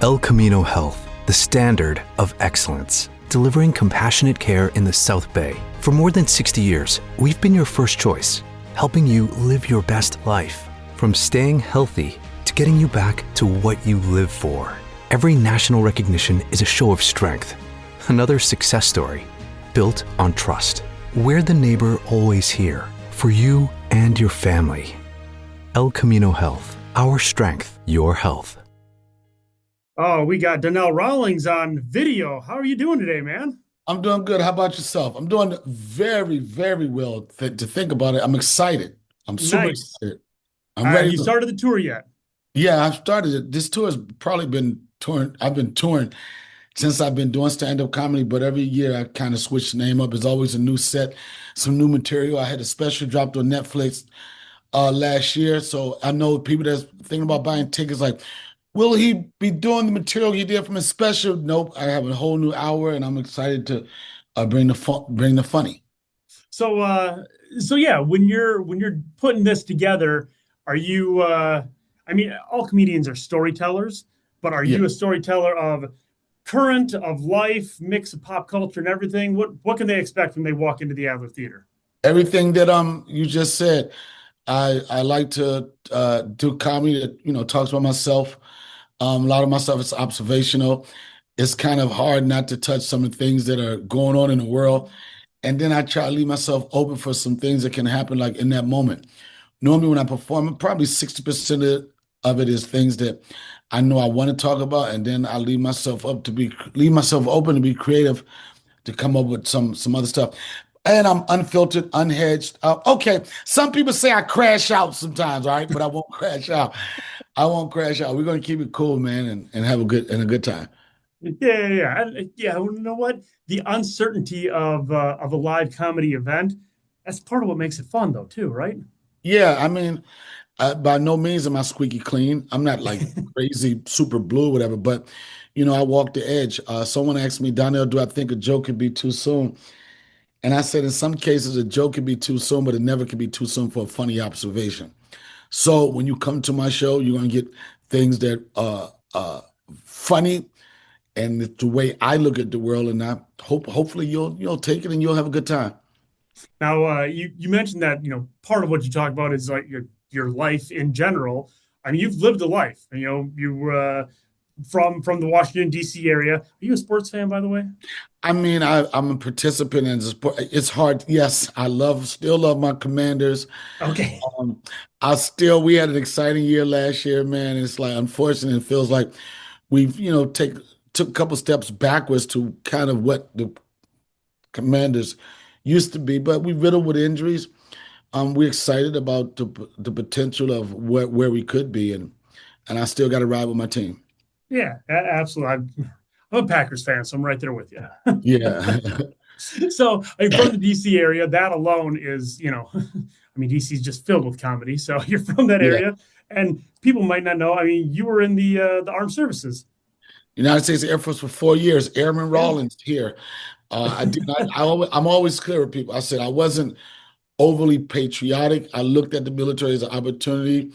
El Camino Health, the standard of excellence, delivering compassionate care in the South Bay. For more than 60 years, we've been your first choice, helping you live your best life. From staying healthy to getting you back to what you live for. Every national recognition is a show of strength. Another success story, built on trust. We're the neighbor always here, for you and your family. El Camino Health, our strength, your health. Oh, we got Donnell Rawlings on video. How are you doing today, man? I'm doing good. How about yourself? I'm doing very, very well. To think about it, I'm excited. I'm super Nice. excited. I'm Have ready you to. started the tour yet? Yeah, I've started it. This tour has probably been touring. I've been touring since I've been doing stand-up comedy, but every year I kind of switch the name up. There's always a new set, some new material. I had a special dropped on Netflix last year, so I know people that's thinking about buying tickets like, will he be doing the material he did from his special? Nope. I have a whole new hour, and I'm excited to bring the funny. So, so yeah, when you're putting this together, are you? I mean, all comedians are storytellers, but are Yeah. you a storyteller of current, of life, mix of pop culture and everything? What can they expect when they walk into the Adler Theater? Everything that you just said, I like to do comedy that talks about myself. A lot of my stuff is observational. It's kind of hard not to touch some of the things that are going on in the world, and then I try to leave myself open for some things that can happen like in that moment. Normally, when I perform, probably 60% of it is things that I know I want to talk about, and then I leave myself open to be creative to come up with some other stuff. And I'm unfiltered, unhedged. Okay, some people say I crash out sometimes, all right, but I won't crash out. I won't crash out. We're gonna keep it cool, man, and have a good time. Yeah, yeah, yeah. Yeah, well, you know what? The uncertainty of a live comedy event, that's part of what makes it fun, though, too, right? Yeah, I mean, by no means am I squeaky clean. I'm not like crazy super blue or whatever, but I walk the edge. Someone asked me, Donnell, do I think a joke could be too soon? And I said, in some cases, a joke can be too soon, but it never can be too soon for a funny observation. So when you come to my show, you're gonna get things that are funny and it's the way I look at the world, and I hopefully you'll take it and you'll have a good time. Now, you mentioned that part of what you talk about is like your life in general. I mean, you've lived a life. You from the Washington D.C. area. Are you a sports fan, by the way? I mean, I'm a participant in the sport. It's hard. Yes, still love my Commanders. Okay. Um, we had an exciting year last year, man. It's like, unfortunately, it feels like we've, took a couple steps backwards to kind of what the Commanders used to be, but we riddled with injuries. We're excited about the potential of where we could be, and I still got to ride with my team. Yeah, absolutely. I'm a Packers fan, so I'm right there with you. Yeah. So, I mean, from the DC area, that alone is, I mean, DC is just filled with comedy. So you're from that Yeah. area, and people might not know. I mean, you were in the armed services. United States Air Force for 4 years. Airman Yeah. Rawlings here. I did not. I'm always clear with people. I said I wasn't overly patriotic. I looked at the military as an opportunity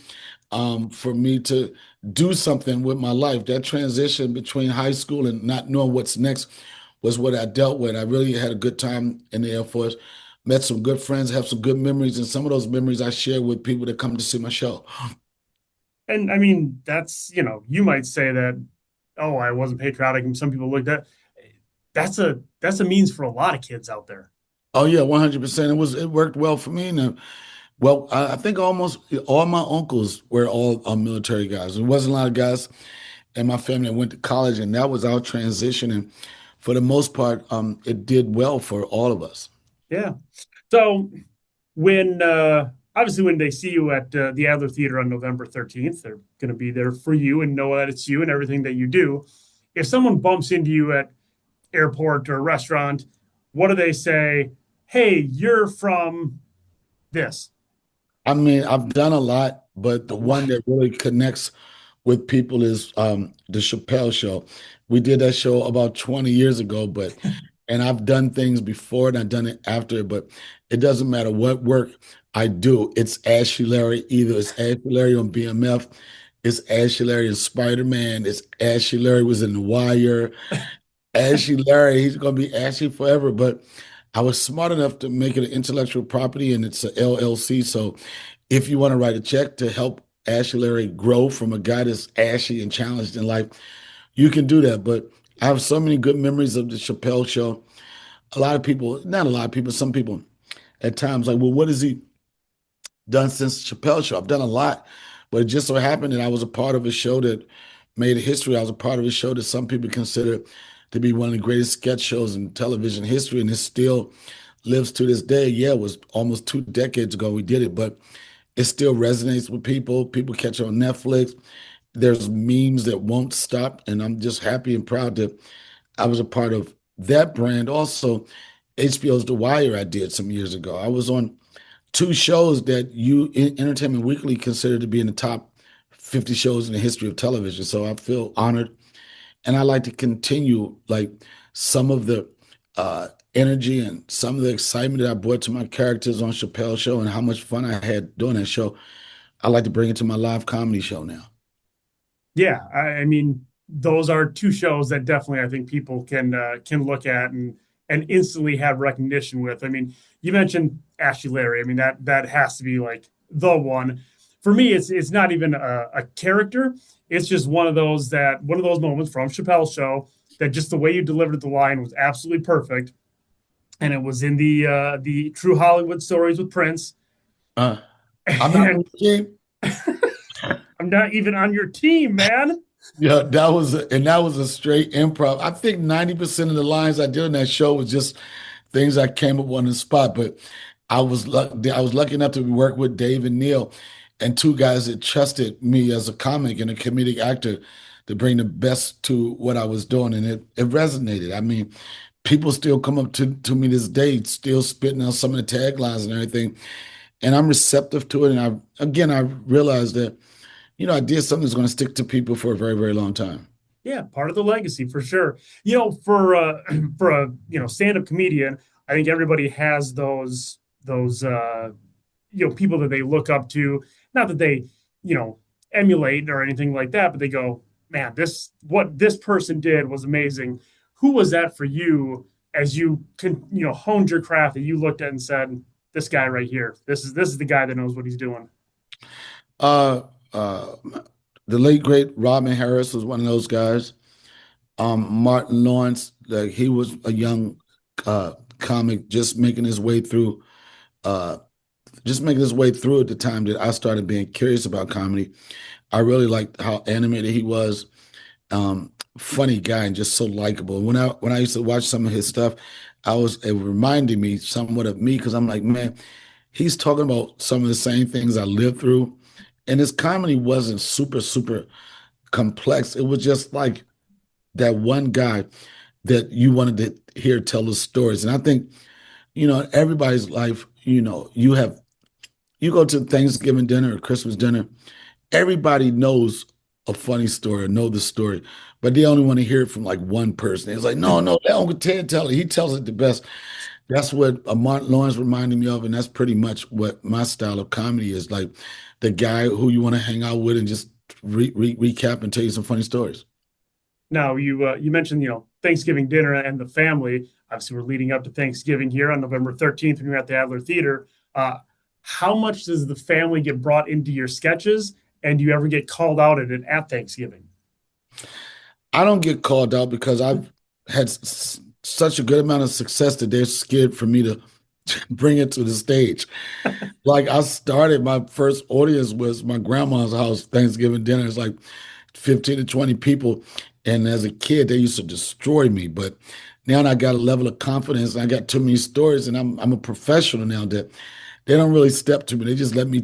for me to do something with my life. That transition between high school and not knowing what's next was what I dealt with. I really had a good time in the Air Force. Met some good friends, have some good memories, and some of those memories I share with people that come to see my show. And I mean, that's, you might say that, oh, I wasn't patriotic, and some people looked at that's a means for a lot of kids out there. Oh yeah, 100%. It worked well for me. And well, I think almost all my uncles were all military guys. There wasn't a lot of guys in my family that went to college, and that was our transition. And for the most part, it did well for all of us. Yeah. So when obviously when they see you at the Adler Theater on November 13th, they're going to be there for you and know that it's you and everything that you do. If someone bumps into you at airport or restaurant, what do they say? Hey, you're from this. I mean, I've done a lot, but the one that really connects with people is the Chappelle show. We did that show about 20 years ago, and I've done things before and I've done it after, but it doesn't matter what work I do. It's Ashy Larry. Either it's Ashy Larry on BMF, It's Ashy Larry is Spider-Man. It's Ashy Larry was in The Wire. Ashy Larry, he's gonna be Ashy forever. But I was smart enough to make it an intellectual property and it's a LLC. So if you want to write a check to help Ashy Larry grow from a guy that's ashy and challenged in life, you can do that. But I have so many good memories of the Chappelle show. A lot of people, not a lot of people, some people at times like, well, what has he done since the Chappelle show? I've done a lot, but it just so happened that I was a part of a show that made history. I was a part of a show that some people consider to be one of the greatest sketch shows in television history, and it still lives to this day. Yeah, it was almost 2 decades ago we did it, but it still resonates with people. People catch it on Netflix. There's memes that won't stop, and I'm just happy and proud that I was a part of that brand. Also, HBO's The Wire I did some years ago. I was on two shows that Entertainment Weekly considered to be in the top 50 shows in the history of television. So I feel honored, and I like to continue like some of the energy and some of the excitement that I brought to my characters on Chappelle Show and how much fun I had doing that show. I like to bring it to my live comedy show now. Yeah, I mean, those are two shows that definitely I think people can look at and instantly have recognition with. I mean, you mentioned Ashy Larry. I mean, that has to be like the one. For me, it's not even a character. It's just one of those moments from Chappelle's show that just the way you delivered the line was absolutely perfect. And it was in the True Hollywood Stories with Prince. Uh, I'm not on And the team. I'm not even on your team, man. Yeah, that was a straight improv. I think 90% of the lines I did on that show was just things I came up on the spot. But I was lucky enough to work with Dave and Neil, and two guys that trusted me as a comic and a comedic actor to bring the best to what I was doing, and it resonated. I mean, people still come up to me this day, still spitting on some of the taglines and everything, and I'm receptive to it. And I realized that I did something that's going to stick to people for a very, very long time. Yeah, part of the legacy for sure. For for a stand-up comedian, I think everybody has those people that they look up to. Not that they you know emulate or anything like that, but they go, man, this what this person did was amazing. Who was that for you as honed your craft that you looked at and said, this guy right here, this is the guy that knows what he's doing. Uh, uh, the late great Robin Harris was one of those guys. Martin Lawrence, like he was a young comic uh, just making his way through at the time that I started being curious about comedy. I really liked how animated he was. Funny guy and just so likable. When I used to watch some of his stuff, it reminded me somewhat of me because I'm like, man, he's talking about some of the same things I lived through. And his comedy wasn't super, super complex. It was just like that one guy that you wanted to hear tell the stories. And I think, everybody's life, you go to Thanksgiving dinner or Christmas dinner, everybody knows a funny story or know the story, but they only want to hear it from like one person. It's like, no, no, let Uncle Ted tell it. He tells it the best. That's what Martin Lawrence reminded me of, and that's pretty much what my style of comedy is like. The guy who you want to hang out with and just recap and tell you some funny stories. Now you mentioned Thanksgiving dinner and the family. Obviously, we're leading up to Thanksgiving here on November 13th when you're at the Adler Theater. How much does the family get brought into your sketches, and do you ever get called out at it at Thanksgiving? I don't get called out because I've had such a good amount of success that they're scared for me to bring it to the stage. Like my first audience was my grandma's house, Thanksgiving dinner. It's like 15 to 20 people. And as a kid, they used to destroy me. But now I got a level of confidence and I got too many stories and I'm a professional now that they don't really step to me. They just let me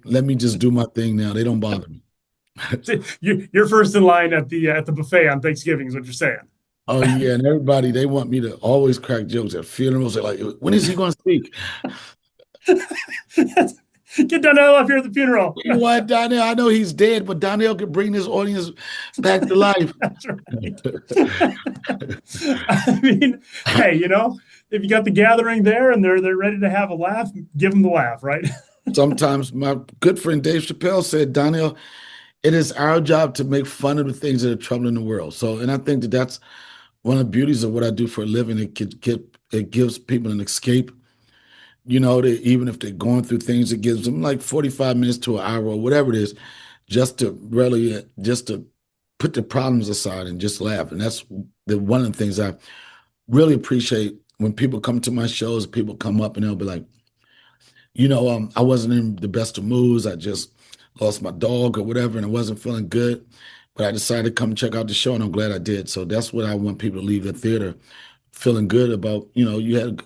let me just do my thing now. They don't bother me. You're first in line at the buffet on Thanksgiving is what you're saying. Oh yeah, and everybody they want me to always crack jokes at funerals. They're like, when is he going to speak? Get Donnell up here at the funeral. You know what, Donnell? I know he's dead, but Donnell could bring this audience back to life. That's right. I mean, hey, if you got the gathering there and they're ready to have a laugh, give them the laugh, right? Sometimes my good friend Dave Chappelle said, Donnell, it is our job to make fun of the things that are troubling the world. So, and I think that that's one of the beauties of what I do for a living. It gives people an escape. Even if they're going through things, it gives them like 45 minutes to an hour or whatever it is, just to put the problems aside and just laugh. And that's one of the things I really appreciate when people come to my shows. People come up and they'll be like, I wasn't in the best of moods. I just lost my dog or whatever, and I wasn't feeling good. But I decided to come check out the show, and I'm glad I did. So that's what I want people to leave the theater feeling good about. You had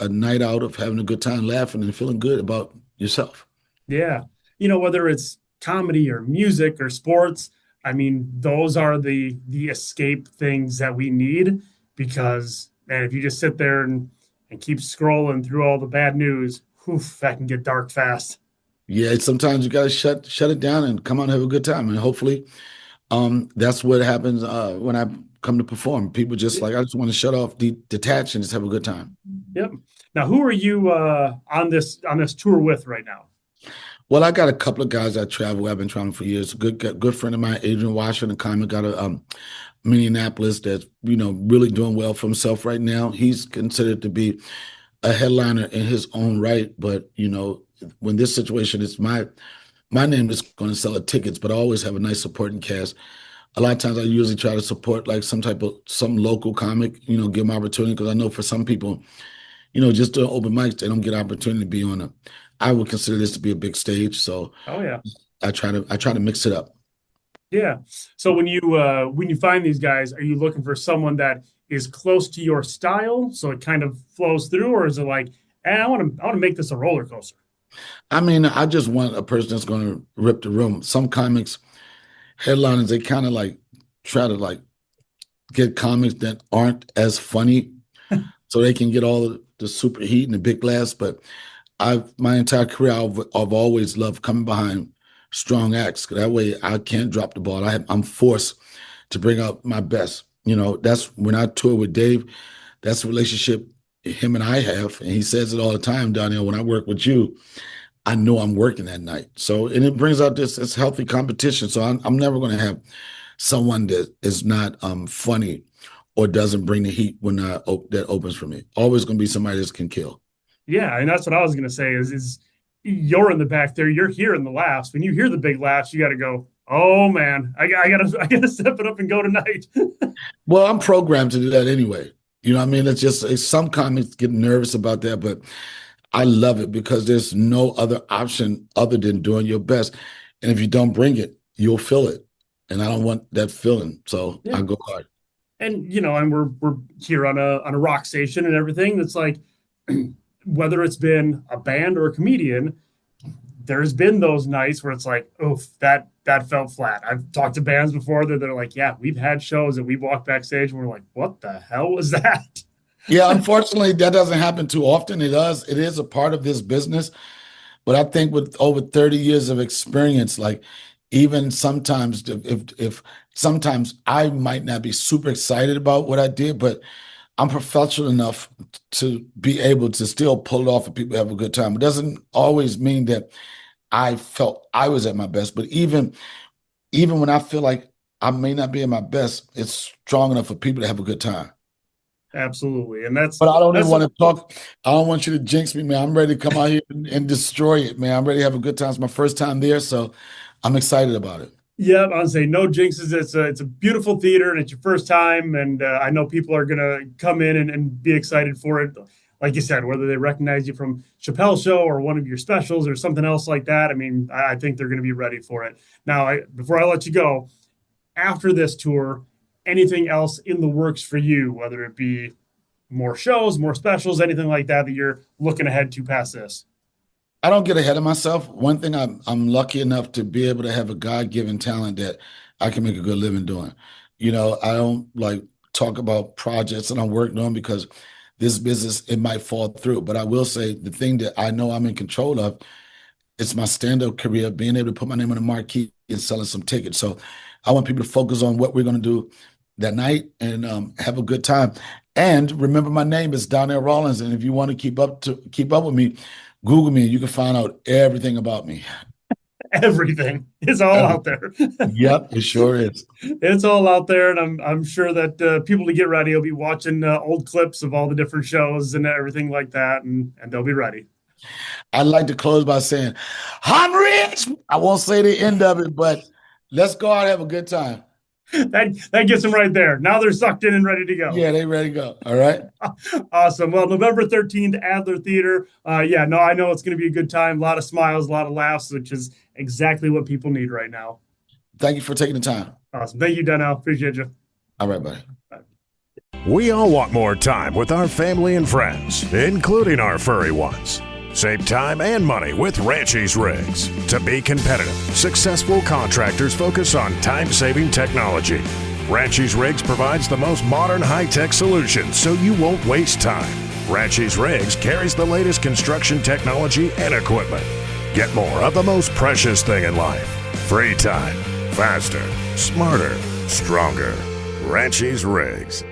a night out of having a good time, laughing, and feeling good about yourself. Yeah. Whether it's comedy or music or sports, I mean, those are the escape things that we need because, man, if you just sit there and keep scrolling through all the bad news, that can get dark fast. Yeah, sometimes you got to shut it down and come out and have a good time, and hopefully, that's what happens when I come to perform. People just like I just want to shut off, detach, and just have a good time. Yep. Now, who are you on this tour with right now? Well, I got a couple of guys I travel. I've been traveling for years. A good friend of mine, Adrian Washington, comic, got a Minneapolis that's really doing well for himself right now. He's considered to be a headliner in his own right, but when this situation is my name is going to sell tickets, but I always have a nice supporting cast. A lot of times I usually try to support like some local comic, give them opportunity because I know for some people, just doing open mics, they don't get opportunity to be on I would consider this to be a big stage. So Oh yeah. I try to mix it up. Yeah. So when you find these guys, are you looking for someone that is close to your style so it kind of flows through, or is it like, I want to make this a roller coaster? I mean, I just want a person that's going to rip the room. Some comics, headliners, they kind of like try to like get comics that aren't as funny so they can get all the super heat and the big laughs. But my entire career, I've always loved coming behind strong acts. That way I can't drop the ball. I'm forced to bring out my best. That's when I tour with Dave, that's the relationship him and I have. And he says it all the time, Donnell, when I work with you, I know I'm working that night. So, and it brings out this healthy competition. So I'm never going to have someone that is not funny or doesn't bring the heat when that opens for me. Always going to be somebody that can kill. Yeah, and that's what I was gonna say is you're in the back there, you're hearing the laughs. When you hear the big laughs, you got to go, oh man, I gotta step it up and go tonight. Well, I'm programmed to do that anyway. You know what I mean? Some comics get nervous about that, but I love it because there's no other option other than doing your best. And if you don't bring it, you'll feel it. And I don't want that feeling. So Yeah. I go hard. And and we're here on a rock station and everything. That's like whether it's been a band or a comedian, there's been those nights where it's like, oh, that felt flat. I've talked to bands before that they're like, yeah, we've had shows that we walk backstage and we're like, what the hell was that? Yeah, unfortunately, that doesn't happen too often. It does. It is a part of this business. But I think with over 30 years of experience, like even sometimes if sometimes I might not be super excited about what I did, but I'm professional enough to be able to still pull it off and people have a good time. It doesn't always mean that I felt I was at my best, but even when I feel like I may not be at my best, it's strong enough for people to have a good time. Absolutely. And that's But I don't that's even want to talk. I don't want you to jinx me, man. I'm ready to come out here and destroy it, man. I'm ready to have a good time. It's my first time there, so I'm excited about it. Yeah, I'll say no jinxes. It's a beautiful theater and it's your first time, and I know people are gonna come in and be excited for it. Like you said, whether they recognize you from Chappelle show or one of your specials or something else like that. I mean, I think they're gonna be ready for it. Now, before I let you go, after this tour, anything else in the works for you, whether it be more shows, more specials, anything like that that you're looking ahead to past this? I don't get ahead of myself. One thing I'm lucky enough to be able to have a God-given talent that I can make a good living doing. I don't like talk about projects that I'm working on because this business, it might fall through. But I will say the thing that I know I'm in control of, it's my stand-up career, being able to put my name on the marquee and selling some tickets. So I want people to focus on what we're going to do that night and have a good time. And remember, my name is Donnell Rawlings. And if you want to keep up with me, Google me and you can find out everything about me. everything is all out there. Yep, it sure is. It's all out there, and I'm sure that people to get ready will be watching old clips of all the different shows and everything like that, and they'll be ready. I'd like to close by saying, I'm rich. I won't say the end of it, but let's go out and have a good time. That gets them right there. Now they're sucked in and ready to go. Yeah, they ready to go. All right. Awesome. Well, November 13th, Adler Theater. I know it's going to be a good time. A lot of smiles, a lot of laughs, which is exactly what people need right now. Thank you for taking the time. Awesome. Thank you, Donnell. Appreciate you. All right, buddy. We all want more time with our family and friends, including our furry ones. Save time and money with Ranchi's Rigs. To be competitive, successful contractors focus on time-saving technology. Ranchi's Rigs provides the most modern high-tech solutions so you won't waste time. Ranchi's Rigs carries the latest construction technology and equipment. Get more of the most precious thing in life. Free time. Faster. Smarter. Stronger. Ranchi's Rigs.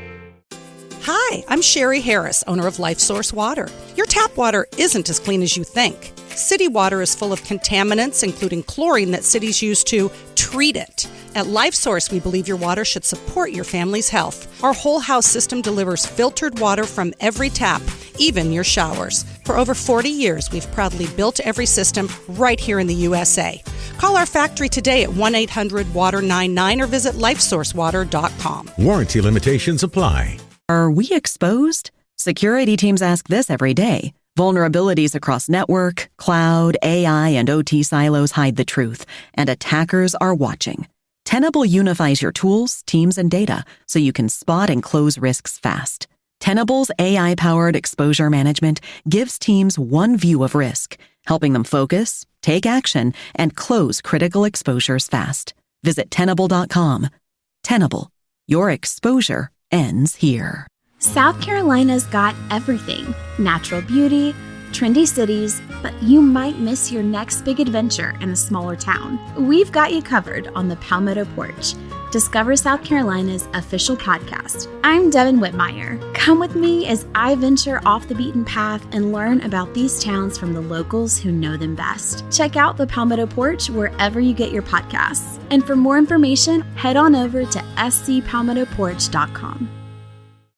Hi, I'm Sherry Harris, owner of LifeSource Water. Your tap water isn't as clean as you think. City water is full of contaminants, including chlorine that cities use to treat it. At LifeSource, we believe your water should support your family's health. Our whole house system delivers filtered water from every tap, even your showers. For over 40 years, we've proudly built every system right here in the USA. Call our factory today at 1-800-WATER-99 or visit lifesourcewater.com. Warranty limitations apply. Are we exposed? Security teams ask this every day. Vulnerabilities across network, cloud, AI, and OT silos hide the truth, and attackers are watching. Tenable unifies your tools, teams, and data so you can spot and close risks fast. Tenable's AI-powered exposure management gives teams one view of risk, helping them focus, take action, and close critical exposures fast. Visit Tenable.com. Tenable. Your exposure ends here. South Carolina's got everything. Natural beauty, trendy cities, but you might miss your next big adventure in a smaller town. We've got you covered on the Palmetto Porch. Discover South Carolina's official podcast. I'm Devin Whitmire. Come with me as I venture off the beaten path and learn about these towns from the locals who know them best. Check out the Palmetto Porch wherever you get your podcasts. And for more information, head on over to scpalmettoporch.com.